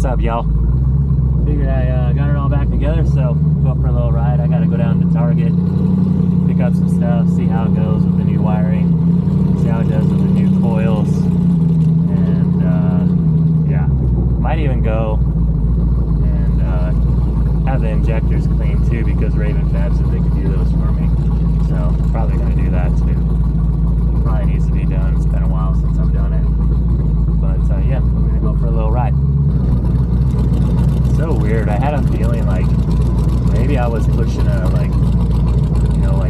What's up, y'all? Figured I got it all back together, so go for a little ride. I gotta go down to Target, pick up some stuff, see how it goes with the new wiring, see how it does with the new coils, and yeah, might even go and have the injectors cleaned too, because Raven Fab said they could do those for me. So probably gonna do that too. Probably needs to be done. It's been a while since I've done it, but yeah, I'm gonna go for a little ride. So weird. I had a feeling like maybe I was pushing a like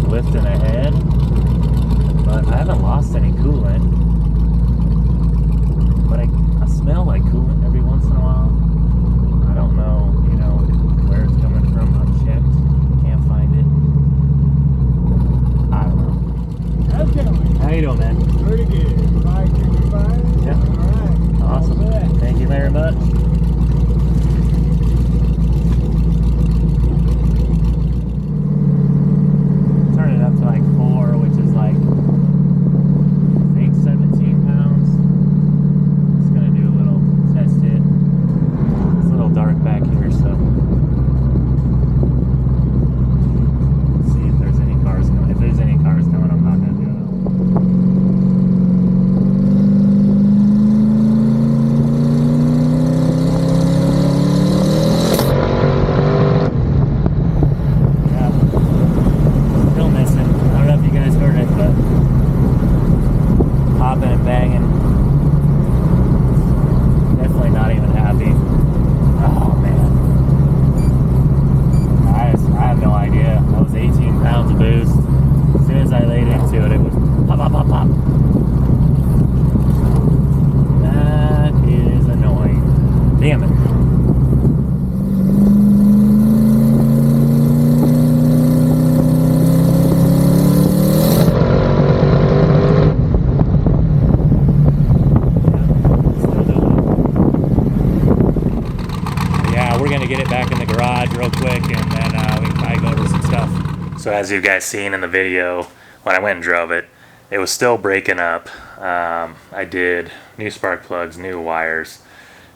lifting ahead, but I haven't lost any coolant. But I smell like coolant every once in a while. I don't know, where it's coming from. I've checked, can't find it. I don't know. How's it going? How you doing, man? Pretty good. 555? Yep. Alright. Awesome. Thank you very much. Turn it up to like 4, which is like, I think 17 pounds. Just gonna do a little test it. It's a little dark back here, so see if there's any cars coming. If there's any cars coming, I'm not gonna do it. So as you guys seen in the video, when I went and drove it, it was still breaking up. I did new spark plugs, new wires,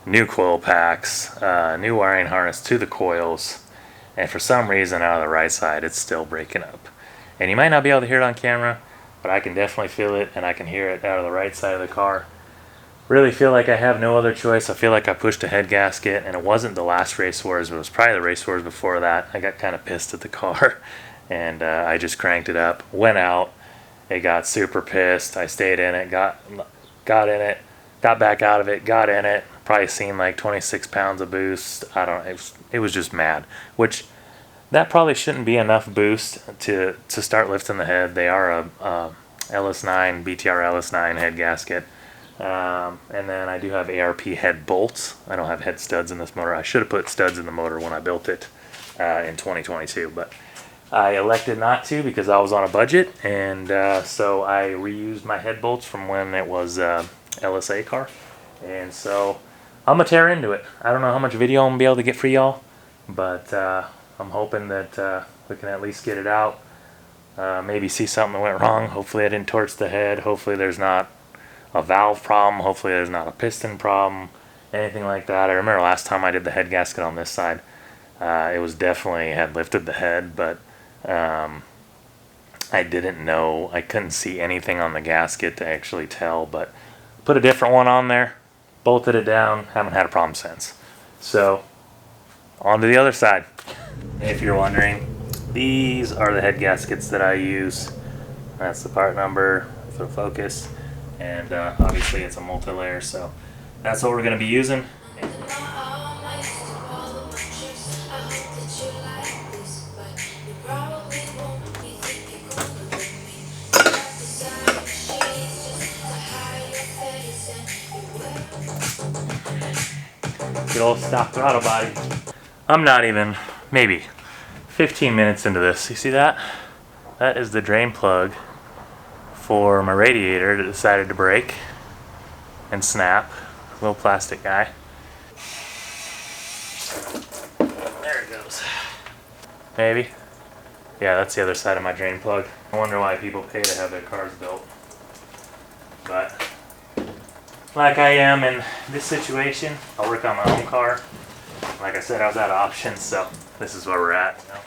new coil packs, new wiring harness to the coils, and for some reason out of the right side it's still breaking up. And you might not be able to hear it on camera, but I can definitely feel it, and I can hear it out of the right side of the car. Really feel like I have no other choice. I feel like I pushed a head gasket, and it wasn't the last race wars, but it was probably the race wars before that. I got kind of pissed at the car. And I just cranked it up, went out, it got super pissed. I stayed in it, got in it, got back out of it, got in it, probably seen like 26 pounds of boost. I don't know, it was just mad, which that probably shouldn't be enough boost to start lifting the head. They are a LS9, BTR LS9 head gasket. And then I do have ARP head bolts. I don't have head studs in this motor. I should have put studs in the motor when I built it in 2022, but I elected not to because I was on a budget, and so I reused my head bolts from when it was LSA car, and so I'm gonna tear into it. I don't know how much video I'm gonna be able to get for y'all, but I'm hoping that we can at least get it out, maybe see something that went wrong. Hopefully I didn't torch the head, hopefully there's not a valve problem, hopefully there's not a piston problem, anything like that. I remember last time I did the head gasket on this side, it was definitely had lifted the head, but I didn't know, I couldn't see anything on the gasket to actually tell, but put a different one on there, bolted it down, haven't had a problem since. So on to the other side. If you're wondering, these are the head gaskets that I use. That's the part number for focus, and obviously it's a multi-layer, so that's what we're going to be using. Good old stock throttle body. I'm not even, maybe 15 minutes into this. You see that? That is the drain plug for my radiator that decided to break and snap. Little plastic guy. There it goes. Maybe. Yeah, that's the other side of my drain plug. I wonder why people pay to have their cars built. But like I am in this situation. I'll work on my own car. Like I said, I was out of options, so this is where we're at. You know?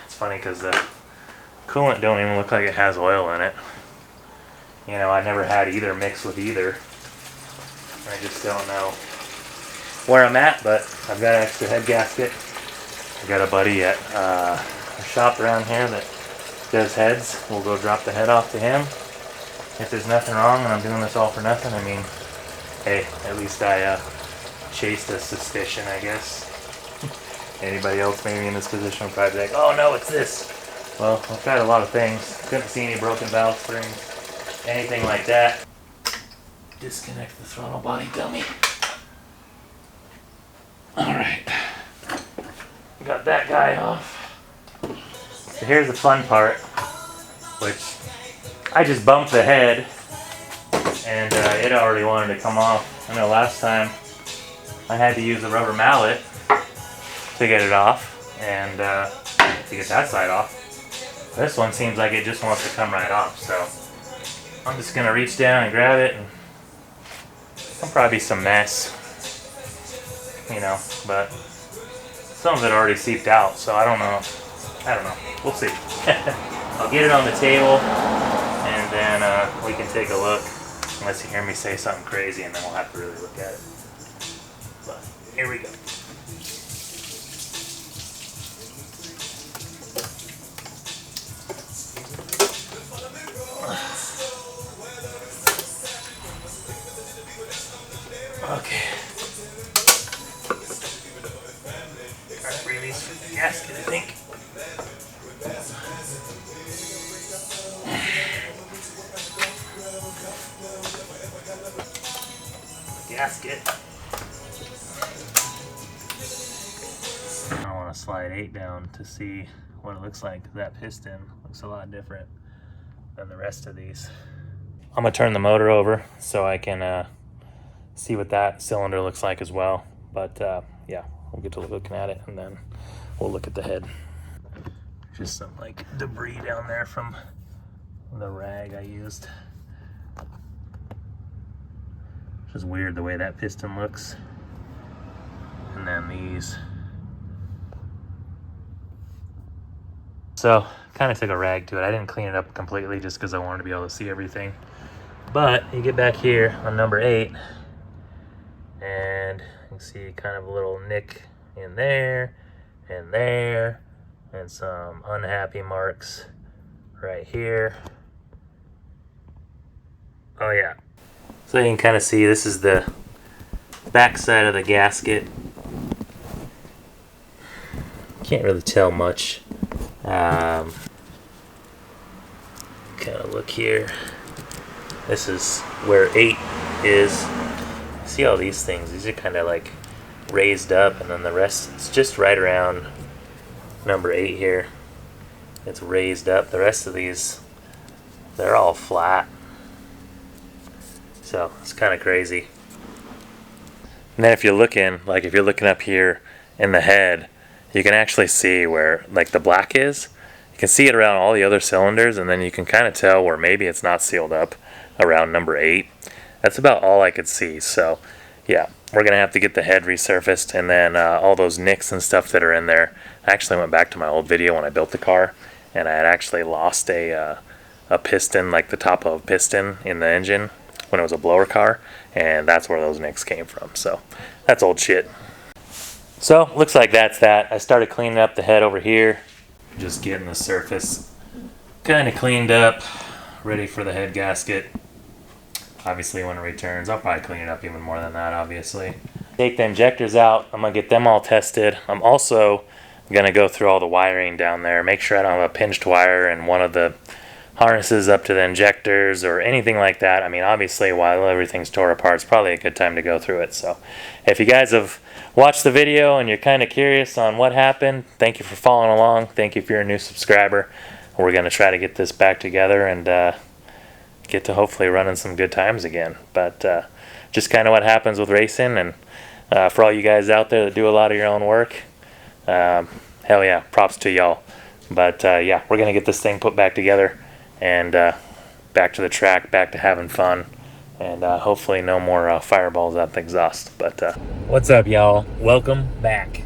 It's funny because the coolant don't even look like it has oil in it. You know, I never had either mixed with either. I just don't know where I'm at, but I've got an extra head gasket. I've got a buddy at a shop around here that does heads. We'll go drop the head off to him. If there's nothing wrong and I'm doing this all for nothing, I mean, hey, at least I chased a suspicion, I guess. Anybody else maybe in this position would probably be like, oh no, it's this. Well, I've tried a lot of things. Couldn't see any broken valve springs, anything like that. Disconnect the throttle body dummy. Alright. Got that guy off. So here's the fun part, which I just bumped the head and it already wanted to come off. I know last time I had to use a rubber mallet to get it off and to get that side off. This one seems like it just wants to come right off, so I'm just gonna reach down and grab it, and it'll probably be some mess, you know, but some of it already seeped out, so I don't know. We'll see. I'll get it on the table and then we can take a look, unless you hear me say something crazy, and then we'll have to really look at it. But here we go. Okay. Trying to release from the gasket, I think. Gasket. I want to slide 8 down to see what it looks like. That piston looks a lot different than the rest of these. I'm gonna turn the motor over so I can see what that cylinder looks like as well. But yeah, we'll get to looking at it and then we'll look at the head. Just some like debris down there from the rag I used. Just weird the way that piston looks. And then these. So kind of took a rag to it. I didn't clean it up completely just because I wanted to be able to see everything. But you get back here on number 8 and you can see kind of a little nick in there and some unhappy marks right here. Oh yeah. So you can kind of see this is the back side of the gasket. Can't really tell much. Kind of look here. This is where 8 is. See all these things? These are kind of like raised up, and then the rest, it's just right around number 8 here. It's raised up. The rest of these, they're all flat. So it's kind of crazy. And then if you're looking, like if you're looking up here in the head, you can actually see where like the black is. You can see it around all the other cylinders, and then you can kind of tell where maybe it's not sealed up around number 8. That's about all I could see. So yeah, we're gonna have to get the head resurfaced, and then all those nicks and stuff that are in there. I actually went back to my old video when I built the car, and I had actually lost a piston, like the top of a piston in the engine when it was a blower car, and that's where those nicks came from. So that's old shit. So looks like that's that. I started cleaning up the head over here, just getting the surface kind of cleaned up, ready for the head gasket. Obviously when it returns, I'll probably clean it up even more than that, obviously. Take the injectors out. I'm gonna get them all tested. I'm also gonna go through all the wiring down there, make sure I don't have a pinched wire in one of the harnesses up to the injectors or anything like that. I mean, obviously while everything's tore apart, it's probably a good time to go through it. So if you guys have watched the video and you're kind of curious on what happened, thank you for following along. Thank you if you're a new subscriber. We're gonna try to get this back together and get to hopefully running some good times again. But just kind of what happens with racing, and For all you guys out there that do a lot of your own work, hell yeah, props to y'all. But yeah, we're gonna get this thing put back together and back to the track, back to having fun, and hopefully no more fireballs out the exhaust. But what's up, y'all? Welcome back.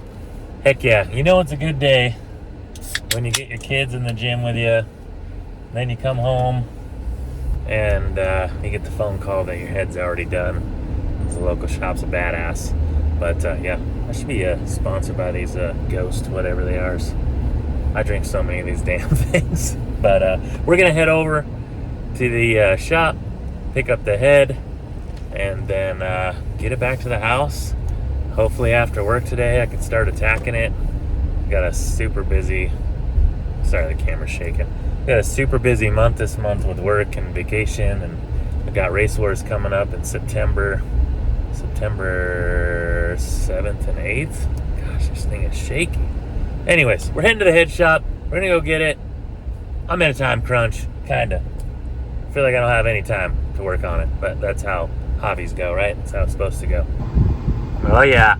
Heck yeah, you know it's a good day when you get your kids in the gym with you, then you come home and you get the phone call that your head's already done. The local shop's a badass. But yeah, I should be sponsored by these Ghost, whatever they are. I drink so many of these damn things. But we're gonna head over to the shop, pick up the head, and then get it back to the house. Hopefully after work today I can start attacking it. Got a super busy, sorry the camera's shaking. Got a super busy month this month with work and vacation, and I've got Race Wars coming up in September 7th and 8th. Gosh, this thing is shaky. Anyways, we're heading to the head shop. We're gonna go get it. I'm in a time crunch, kinda. I feel like I don't have any time to work on it, but that's how hobbies go, right? That's how it's supposed to go. Oh yeah,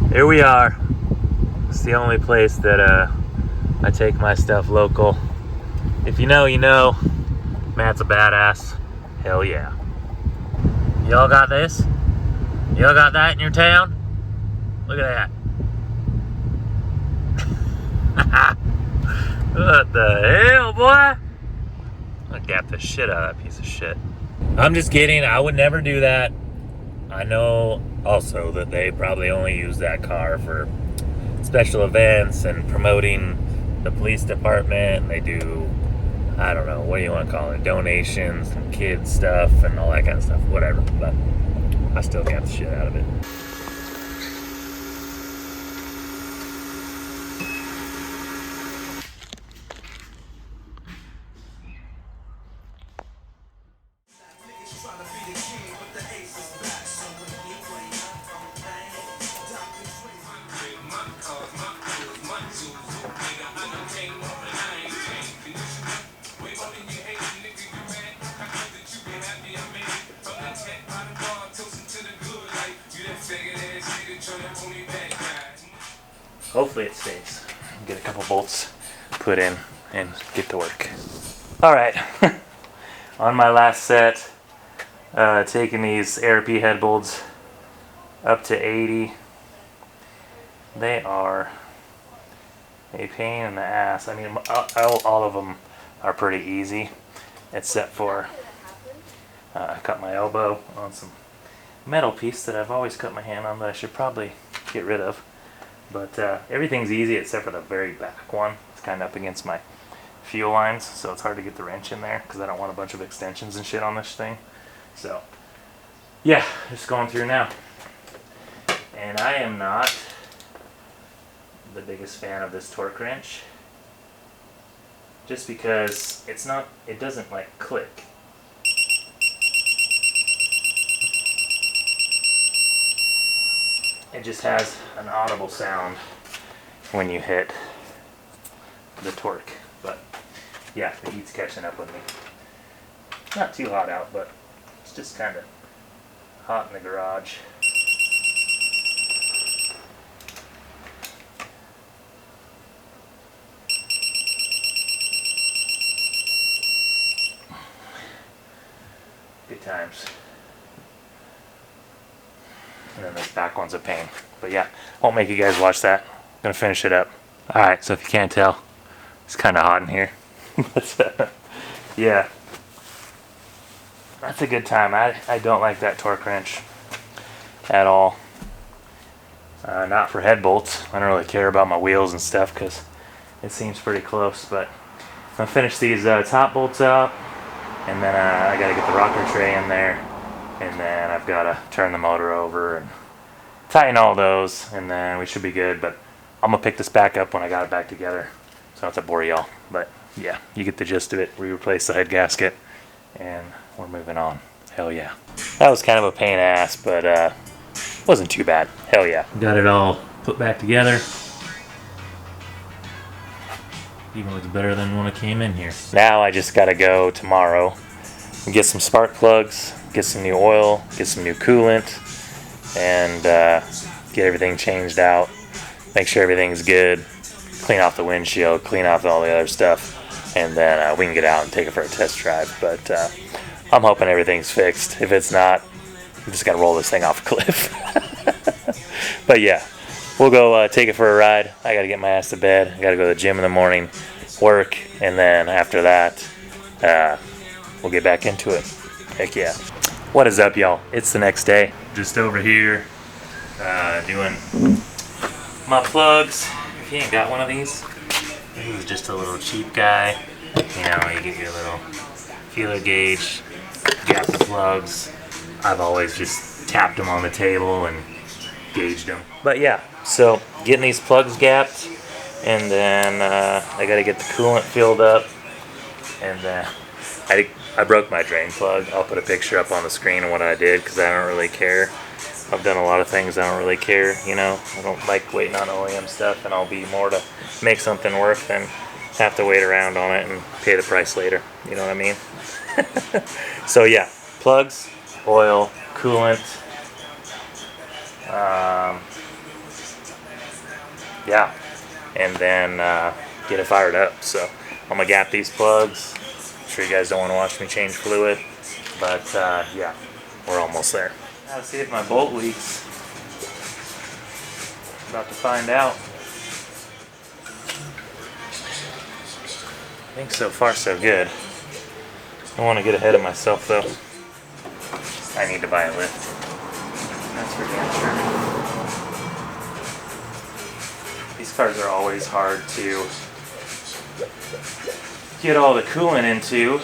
here we are. It's the only place that I take my stuff local. If you know, you know. Matt's a badass. Hell yeah. Y'all got this? Y'all got that in your town? Look at that. What the hell, boy? I gapped the shit out of that piece of shit. I'm just kidding. I would never do that. I know also that they probably only use that car for special events and promoting the police department. They do, I don't know, what do you want to call it? Donations and kids stuff and all that kind of stuff. Whatever. But I still got the shit out of it. Hopefully it stays. Get a couple bolts put in and get to work. Alright, on my last set, taking these ARP head bolts up to 80. They are a pain in the ass. I mean, all of them are pretty easy, except for I cut my elbow on some metal piece that I've always cut my hand on that I should probably get rid of. But everything's easy except for the very back one. It's kind of up against my fuel lines, so it's hard to get the wrench in there because I don't want a bunch of extensions and shit on this thing. So yeah, just going through now. And I am not the biggest fan of this torque wrench, just because it doesn't like click. It just has an audible sound when you hit the torque. But yeah, the heat's catching up with me. Not too hot out, but it's just kind of hot in the garage. Good times. And then this back one's a pain. But yeah, won't make you guys watch that. I'm gonna finish it up. Alright, so if you can't tell, it's kind of hot in here. But yeah, that's a good time. I don't like that torque wrench at all. Not for head bolts. I don't really care about my wheels and stuff because it seems pretty close. But I'm gonna finish these top bolts up, and then I gotta get the rocker tray in there. And then I've got to turn the motor over and tighten all those, and then we should be good. But I'm going to pick this back up when I got it back together, so I don't have to bore y'all. But yeah, you get the gist of it. We replaced the head gasket, and we're moving on. Hell yeah. That was kind of a pain in the ass, but wasn't too bad. Hell yeah. Got it all put back together. Even looks better than when I came in here. Now I just got to go tomorrow and get some spark plugs, get some new oil, get some new coolant, and get everything changed out, make sure everything's good, clean off the windshield, clean off all the other stuff, and then we can get out and take it for a test drive. But I'm hoping everything's fixed. If it's not, I'm just gonna roll this thing off a cliff. But yeah, we'll go take it for a ride. I gotta get my ass to bed. I gotta go to the gym in the morning, work, and then after that, we'll get back into it. Heck yeah. What is up, y'all? It's the next day. Just over here, doing my plugs. If you ain't got one of these, this is just a little cheap guy. You know, you get your little feeler gauge, gap the plugs. I've always just tapped them on the table and gauged them. But yeah, so getting these plugs gapped, and then I gotta get the coolant filled up, and then I broke my drain plug. I'll put a picture up on the screen of what I did because I don't really care. I've done a lot of things I don't really care, you know. I don't like waiting on OEM stuff, and I'll be more to make something work than have to wait around on it and pay the price later. You know what I mean? So yeah, plugs, oil, coolant. Yeah, and then get it fired up. So I'm gonna gap these plugs. I'm sure you guys don't want to watch me change fluid, but yeah, we're almost there. Now see if my bolt leaks. About to find out. I think so far so good. I don't want to get ahead of myself though. I need to buy a lift. That's for damn sure. These cars are always hard to get all the coolant into.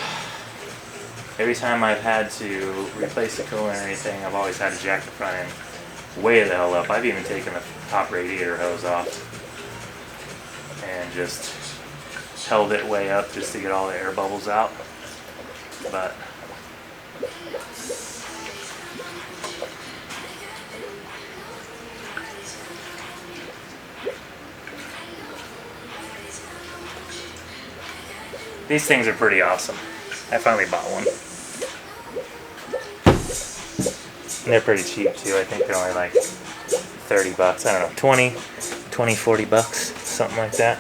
Every time I've had to replace the coolant or anything, I've always had to jack the front end way the hell up. I've even taken the top radiator hose off and just held it way up just to get all the air bubbles out. But these things are pretty awesome. I finally bought one. And they're pretty cheap too. I think they're only like 30 bucks. I don't know, 20, 40 bucks, something like that.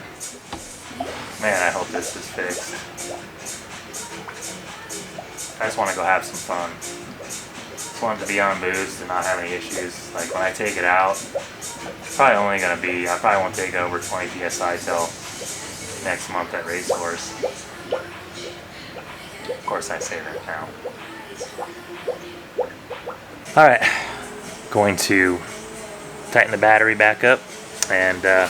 Man, I hope this is fixed. I just want to go have some fun. Just want it to be on boost and not have any issues. Like when I take it out, it's probably only going to be, I probably won't take it over 20 PSI till next month at Race Course. Of course I say that now. Alright, going to tighten the battery back up and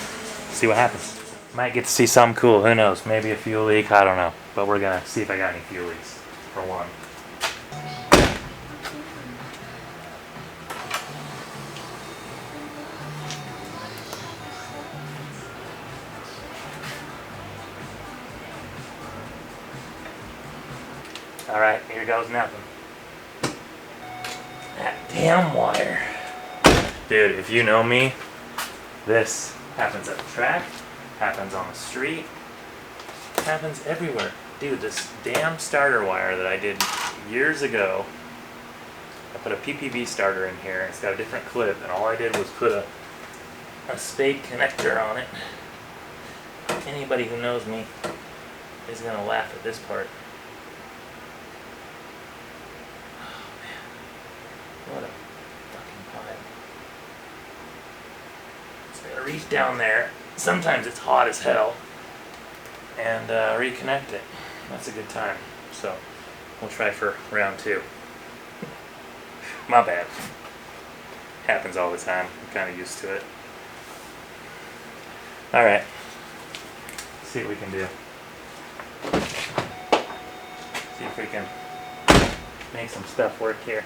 see what happens. Might get to see something cool, who knows, maybe a fuel leak, I don't know. But we're gonna see if I got any fuel leaks, for one. Alright, here goes nothing. That damn wire. Dude, if you know me, this happens at the track, happens on the street, happens everywhere. Dude, this damn starter wire that I did years ago, I put a PPV starter in here, and it's got a different clip, and all I did was put a spade connector on it. Anybody who knows me is gonna laugh at this part. What a fucking pipe. So I gotta reach down there. Sometimes it's hot as hell. And reconnect it. That's a good time. So we'll try for round 2. My bad. Happens all the time. I'm kind of used to it. Alright. See what we can do. See if we can make some stuff work here.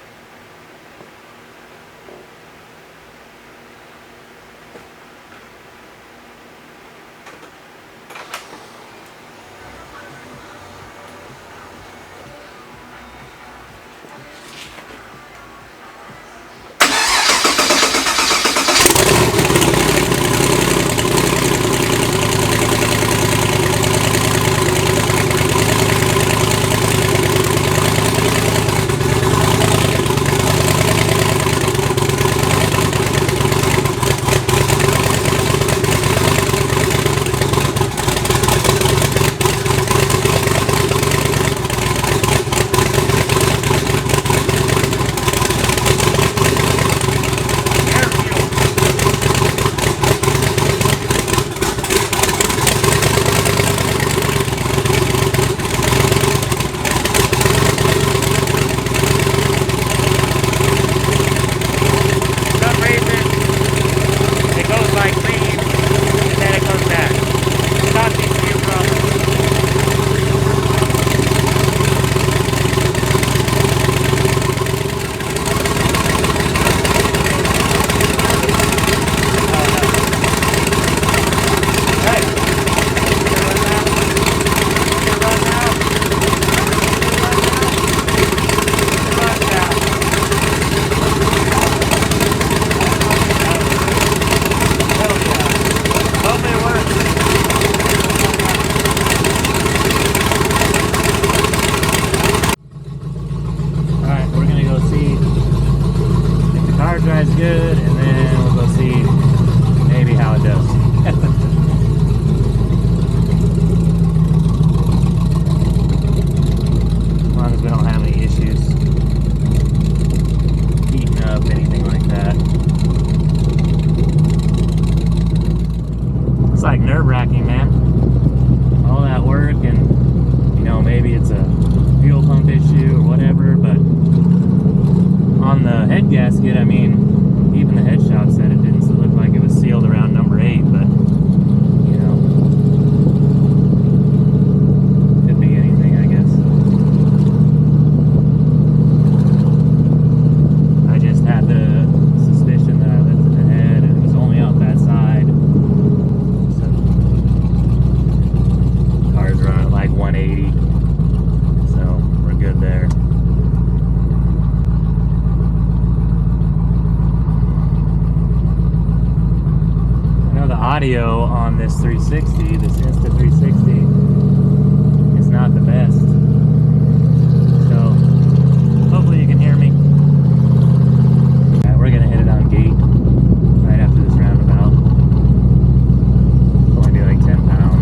like nerve-wracking, man. All that work, and you know, maybe it's a fuel pump issue or whatever, but on the head gasket, I mean, even the head shop said it didn't look like it was sealed around number 8, but you know, could be anything, I guess. I just had the suspicion that I lifted the head and it was only out that side. So, car's running at like 180, so we're good there. The audio on this 360, this Insta 360, is not the best. So hopefully you can hear me. Alright, we're gonna hit it on gate right after this roundabout. It'll only be like 10 pounds.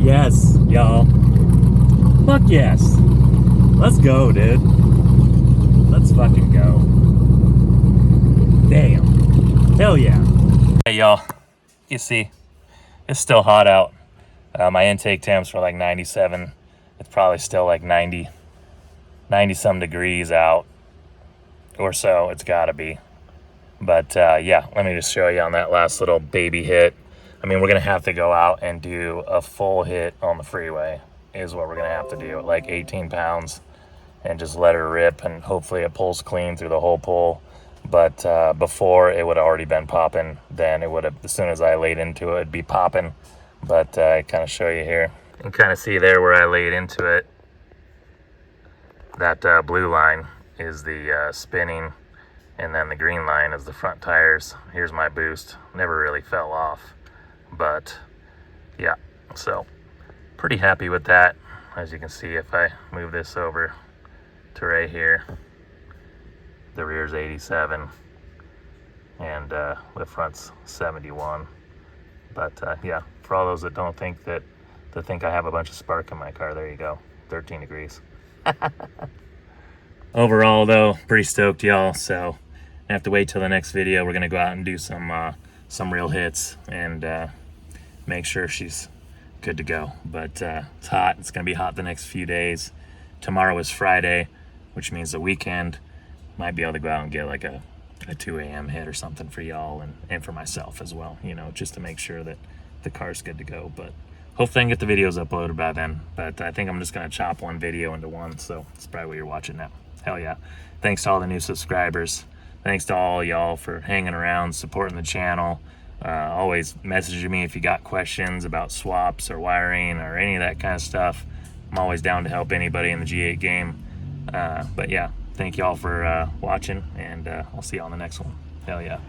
Yes, y'all. Fuck yes. Let's go, dude. Let's fucking go. Damn. Hell yeah. Hey, y'all. You see, it's still hot out. My intake temps were like 97. It's probably still like 90 some degrees out or so. It's gotta be. But yeah, let me just show you on that last little baby hit. I mean, we're gonna have to go out and do a full hit on the freeway is what we're gonna have to do at like 18 pounds and just let her rip, and hopefully it pulls clean through the whole pull. But before, it would have already been popping. Then it would have, as soon as I laid into it, it'd be popping. But I kind of show you here. You can kind of see there where I laid into it. That blue line is the spinning, and then the green line is the front tires. Here's my boost. Never really fell off. But yeah, so pretty happy with that. As you can see, if I move this over to right here, the rear's 87 and the front's 71. But yeah, for all those that don't think that think I have a bunch of spark in my car, there you go, 13 degrees. Overall though, pretty stoked, y'all. So I have to wait till the next video. We're gonna go out and do some real hits and make sure she's good to go. But it's hot. It's gonna be hot the next few days. Tomorrow is Friday. which means the weekend might be able to go out and get like a 2 a.m. hit or something for y'all and for myself as well, you know, just to make sure that the car's good to go. But hopefully I can get the videos uploaded by then. But I think I'm just going to chop one video into one, so that's probably what you're watching now. Hell yeah. Thanks to all the new subscribers. Thanks to all y'all for hanging around, supporting the channel. Always messaging me if you got questions about swaps or wiring or any of that kind of stuff. I'm always down to help anybody in the G8 game. But yeah, thank y'all for watching, and I'll see y'all on the next one. Hell yeah.